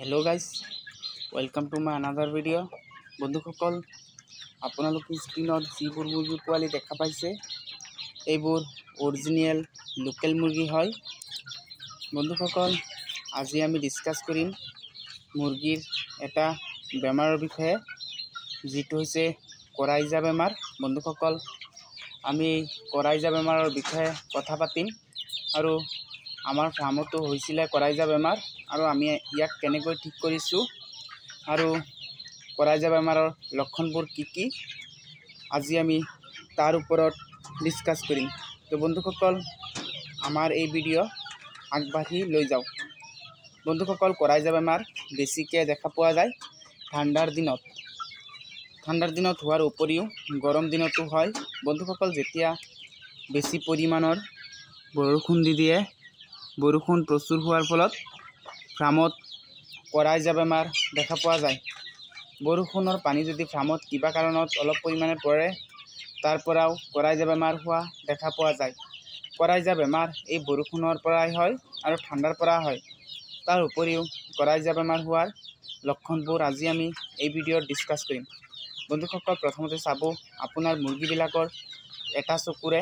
Hello guys, welcome to my another video. बंधुসকল, আপোনালোকে স্ক্ৰীনত যিবোৰ মুৰ্গী পোৱালি দেখা পাইছে এইবোৰ অৰিজিনেল লোকেল মুৰ্গী হয়। বন্ধুসকল, আজি আমি ডিসকাস কৰিম মুৰ্গীৰ এটা বেমাৰৰ বিষয়ে, যিটো হৈছে কৰাইজা বেমাৰ। বন্ধুসকল, আমি কৰাইজা বেমাৰৰ বিষয়ে কথা পাতিম আৰু আমাৰ ফাৰ্মতো হৈছিলে কৰাইজা বেমাৰ আৰু আমি ইয়াক কেনেকৈ ঠিক কৰিছো আৰু কৰাইজা বেমাৰৰ লক্ষণবোৰ কি আজি আমি তাৰ ওপৰত ডিসকাস কৰিম। তো বন্ধুসকল, আমাৰ এই ভিডিও আগবাঢ়ি লৈ যাওক। বন্ধুসকল, কৰাইজা বেমাৰ বেছিকৈ দেখা পোৱা যায় ঠাণ্ডাৰ দিনত হোৱাৰ উপৰিও গৰম দিনতো হয়। বন্ধুসকল, যেতিয়া বেছি পৰিমাণৰ বৰষুণ দি দিয়ে, বৰষুণ প্ৰচুৰ হোৱাৰ ফলত ফাৰ্মত কৰাইজা বেমাৰ দেখা পোৱা যায়। বৰষুণৰ পানী যদি ফাৰ্মত কিবা কাৰণত অলপ পৰিমাণে পৰে, তাৰ পৰাও কৰাইজা বেমাৰ হোৱা দেখা পোৱা যায়। কৰাইজা বেমাৰ এই বৰষুণৰ পৰাই হয় আৰু ঠাণ্ডাৰ পৰা হয়। তাৰ উপৰিও কৰাইজা বেমাৰ হোৱাৰ লক্ষণবোৰ আজি আমি এই ভিডিঅ'ত ডিসকাস কৰিম। বন্ধুসকল, প্ৰথমতে চাব, আপোনাৰ মুৰ্গীবিলাকৰ এটা চকুৰে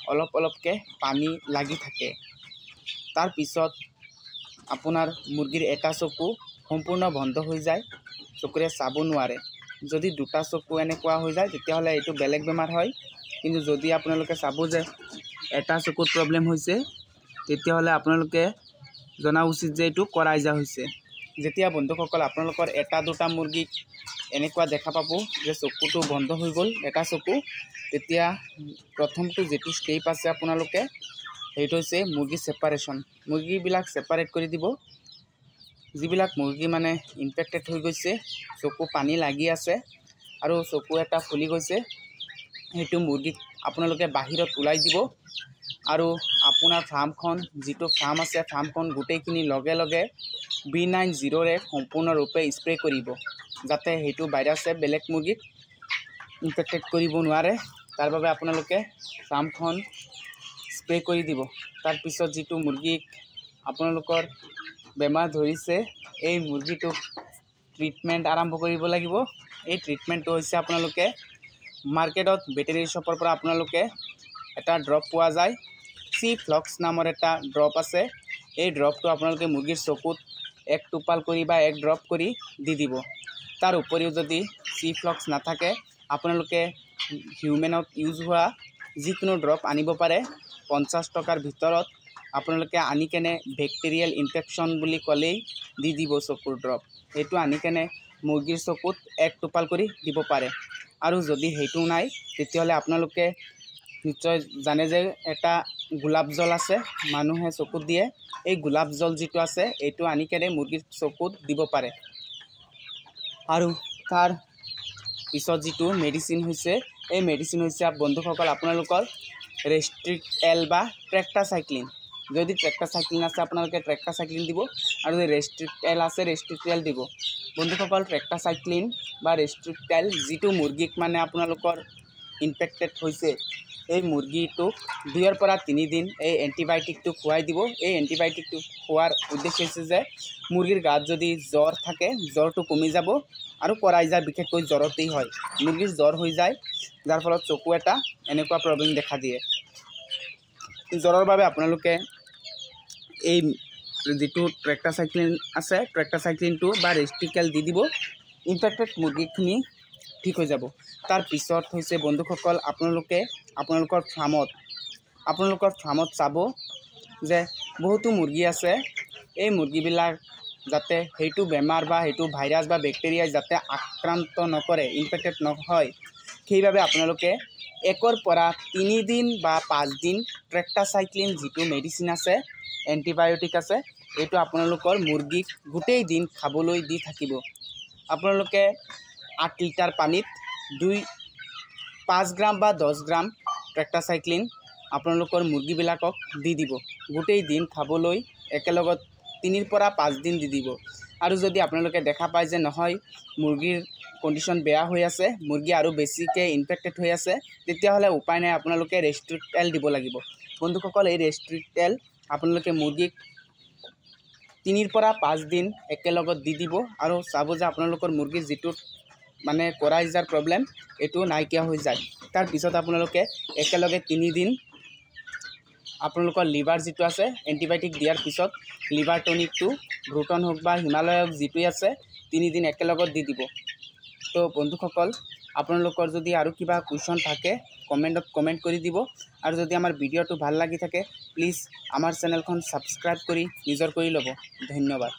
অলপকৈ পানী লাগি থাকে। তাৰ পিছত আপোনাৰ মুৰ্গীৰ এটা চকু সম্পূৰ্ণ বন্ধ হৈ যায়, চকুৰে চাব নোৱাৰে। যদি দুটা চকু এনেকুৱা হৈ যায় তেতিয়াহ'লে এইটো বেলেগ বেমাৰ হয়। কিন্তু যদি আপোনালোকে চাব যে এটা চকুত প্ৰব্লেম হৈছে, তেতিয়াহ'লে আপোনালোকে জনা উচিত যে এইটো কৰাইজা হৈছে। যেতিয়া বন্ধুসকল আপোনালোকৰ এটা দুটা মুৰ্গীক এনেকুৱা দেখা পাব যে চকুটো বন্ধ হৈ গ'ল এটা চকু, তেতিয়া প্ৰথমটো যেটো ষ্টেপ আছে আপোনালোকে সেইটো হৈছে মুৰ্গী সেপাৰেশন। মুৰ্গীবিলাক সেপাৰেট কৰি দিব। যিবিলাক মুৰ্গী মানে ইনফেক্টেড হৈ গৈছে, চকু পানী লাগি আছে আৰু চকু এটা ফুলি গৈছে, সেইটো মুৰ্গীক আপোনালোকে বাহিৰত ওলাই দিব আৰু আপোনাৰ ফাৰ্মখন, যিটো ফাৰ্ম আছে ফাৰ্মখন গোটেইখিনি লগে B90ৰে সম্পূৰ্ণৰূপে স্প্ৰে কৰিব, যাতে সেইটো ভাইৰাছে বেলেগ মুৰ্গীক ইনফেক্টেড কৰিব নোৱাৰে। তাৰ বাবে আপোনালোকে ফাৰ্মখন স্প্ৰে কৰি দিব। তাৰ পিছত যিটো মুৰ্গীক আপোনালোকৰ বেমাৰ ধৰিছে, এই মুৰ্গীটোক ট্ৰিটমেণ্ট আৰম্ভ কৰিব লাগিব। এই ট্ৰিটমেণ্টটো হৈছে আপোনালোকে মাৰ্কেটত ভেটেৰিনেৰী শ্বপৰ পৰা আপোনালোকে এটা ড্ৰপ পোৱা যায়। C-Flox নামৰ এটা ড্ৰপ আছে। এই ড্ৰপটো আপোনালোকে মুৰ্গীৰ চকুত এক টোপাল কৰি বা এক ড্ৰপ কৰি দি দিব। তাৰ উপৰিও যদি C-Flox নাথাকে, আপোনালোকে হিউমেনত ইউজ হোৱা যিকোনো ড্ৰপ আনিব পাৰে। 50 টকাৰ ভিতৰত আপোনালোকে আনি কেনে বেক্টেৰিয়েল ইনফেকশ্যন বুলি ক'লেই দি দিব চকুৰ ড্ৰপ। সেইটো আনি কেনে মুৰ্গীৰ চকুত এক টোপাল কৰি দিব পাৰে। আৰু যদি সেইটো নাই, তেতিয়াহ'লে আপোনালোকে নিশ্চয় জানে যে এটা গোলাপ জল আছে, মানুহে চকুত দিয়ে। এই গোলাপ জল যিটো আছে, এইটো আনি কেনে মুৰ্গীৰ চকুত দিব পাৰে। আৰু তাৰ পিছত যিটো মেডিচিন হৈছে, এই মেডিচিন হৈছে বন্ধুসকল আপোনালোকৰ ৰেষ্ট্ৰিক্ট-এল বা ট্ৰেক্টাচাইক্লিন। যদি ট্ৰেক্টাচাইক্লিন আছে আপোনালোকে ট্ৰেক্টাচাইক্লিন দিব, আৰু যদি ৰেষ্ট্ৰিক্ট-এল আছে ৰেষ্ট্ৰিক্ট-এল দিব। বন্ধুসকল, ট্ৰেক্টাচাইক্লিন বা ৰেষ্ট্ৰিক্ট-এল যিটো মুৰ্গীক মানে আপোনালোকৰ ইনফেক্টেড হৈছে, এই মুৰ্গীটোক 2 পৰা 3 দিন এই এণ্টিবায়'টিকটো খুৱাই দিব। এই এণ্টিবায়'টিকটো খোৱাৰ উদ্দেশ্য হৈছে যে মুৰ্গীৰ গাত যদি জ্বৰ থাকে, জ্বৰটো কমি যাব। আৰু কৰাইজা বিশেষকৈ জ্বৰতেই হয়। মুৰ্গীৰ জ্বৰ হৈ যায়, যাৰ ফলত চকু এটা এনেকুৱা প্ৰব্লেম দেখা দিয়ে। জ্বৰৰ বাবে আপোনালোকে এই যিটো ট্ৰেক্টাচাইক্লিন আছে, ট্ৰেক্টাচাইক্লিনটো বা ৰেষ্ট্ৰিক্ট-এল দি দিব। ইনফেক্টেড মুৰ্গীখিনি ঠিক হৈ যাব। তাৰ পিছত হৈছে বন্ধুসকল, আপোনালোকে আপোনালোকৰ ফাৰ্মত চাব যে বহুতো মুৰ্গী আছে। এই মুৰ্গীবিলাক যাতে সেইটো বেমাৰ বা সেইটো ভাইৰাছ বা বেক্টেৰিয়াই যাতে আক্ৰান্ত নকৰে, ইনফেক্টেড নহয়, সেইবাবে আপোনালোকে 1 পৰা 3 দিন বা 5 দিন ট্ৰেক্টাচাইক্লিন যিটো মেডিচিন আছে, এণ্টিবায়'টিক আছে, এইটো আপোনালোকৰ মুৰ্গীক গোটেই দিন খাবলৈ দি থাকিব। আপোনালোকে 8 লিটাৰ পানীত 5 গ্ৰাম বা 10 গ্ৰাম ট্ৰেক্টাচাইক্লিন আপোনালোকৰ মুৰ্গীবিলাকক দি দিব। গোটেই দিন খাবলৈ একেলগত 3 পৰা 5 দিন দি দিব। আৰু যদি আপোনালোকে দেখা পায় যে নহয়, মুৰ্গীৰ কণ্ডিশ্যন বেয়া হৈ আছে, মুৰ্গী আৰু বেছিকৈ ইনফেক্টেড হৈ আছে, তেতিয়াহ'লে উপায় নাই, আপোনালোকে ৰেষ্ট্ৰিক্ট-এল দিব লাগিব। বন্ধুসকল, এই ৰেষ্ট্ৰিক্ট-এল আপোনালোকে মুৰ্গীক 3 পৰা 5 দিন একেলগত দি দিব আৰু চাব যে আপোনালোকৰ মুৰ্গীৰ যিটো মানে কৰাইজাৰ প্ৰব্লেম এইটো নাইকিয়া হৈ যায়। তাৰ পিছত আপোনালোকে একেলগে 3 দিন আপোনালোকৰ লিভাৰ যিটো আছে এণ্টিবায়'টিক দিয়াৰ পিছত লিভাৰ টনিকটো ব্ৰুটন হোক বা হিমালয় হোক যিটোৱে আছে 3 দিন একেলগত দি দিব। তো বন্ধুসকল আপোনালোকৰ যদি আৰু কিবা কুৱেশ্যন থাকে কমেণ্টত কমেণ্ট কৰি দিব আৰু যদি আমাৰ ভিডিঅ'টো ভাল লাগি থাকে প্লিজ আমাৰ চেনেলখন ছাবস্ক্ৰাইব কৰি নিজৰ কৰি ল'ব। ধন্যবাদ।